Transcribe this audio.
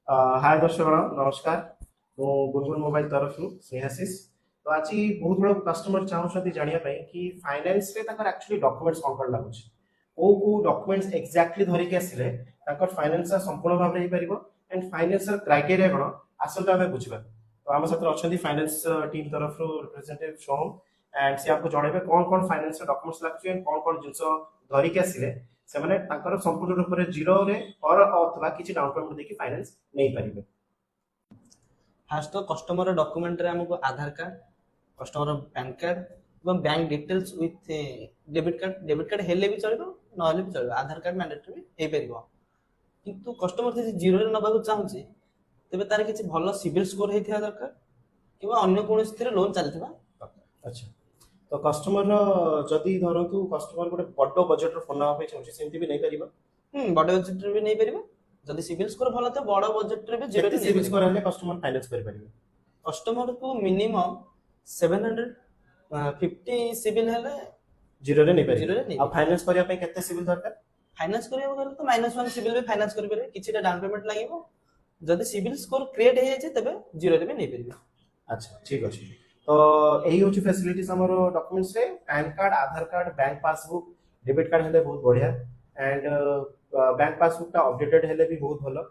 हाय दर्शक नमस्कार। मु गुनगुन मोबाइल तरफ स्नेहाशीष। तो आज बहुत बड़ा कस्टमर चाहते जानिया कि फाइनेंस रे ताकर एक्चुअली डॉक्यूमेंट्स कौन लागुच को डॉक्यूमेंट्स एक्जाक्टली धरिक आसिले फाइनेंस संपूर्ण भाव में हो एंड फाइनेंशियल क्राइटेरिया कौन आसल आम बुझा। तो आम साथ अच्छा फाइनेंस टीम तरफ रिप्रेजेंटेटिव सोहम एंड सी आपको जनइबे कौन कौन फाइनेंस डॉक्यूमेंट्स लागुच एंड कौन कौन जिन धरिक आसिले संपूर्ण रूप से जीरो रे और अथवा किसी डाउन पेमेंट देके फाइनेंस नहीं पारिबे। फास्ट तो कस्टमर डॉक्यूमेंट रे हमको आधार कार्ड, कस्टमर पैन कार्ड एवं bank details with debit card हेले भी चलिबो नहले भी चलिबो। आधार कार्ड मैंडेटरी हे परिबो। किंतु कस्टमर जदि जीरो रे नबाकू चाहूची तेबे तार किछि भलो सिबिल स्कोर हेथिया दरकार किबा अन्य कोनोस थिरे लोन चलथिबा दरकार। अच्छा, तो कस्टमर जदि धरतु कस्टमर गोटे बड़ बजेट रो फोन नवा पे चाहूची सेमति भी नहीं परिबो। बड़ बजेट रे भी नहीं परिबो। जदि सिबिल स्कोर भलो त बड़ बजेट रे भी जीरो रे सिबिल स्कोर हले कस्टमर फाइनेंस करि परिबे। कस्टमर को मिनिमम 750 सिबिल हेले जीरो रे नहीं जीरो रे परिबे। नहीं आ फाइनेंस करिया पे केते सिबिल दरकार? फाइनेंस करिया गले तो -1 सिबिल भी फाइनेंस करि पारे। किछिटा डाउन पेमेंट लागिवो। जदि सिबिल स्कोर क्रिएट हे जाय तबे जीरो रे भी नहीं परिबे। अच्छा ठीक अछि। तो एही होची फैसिलिटीज हमरो डॉक्यूमेंट्स रे PAN card, Aadhaar card, bank passbook, debit card हेले बहुत बढ़िया एंड बैंक पासबुक ता अपडेटेड हेले भी बहुत भलो।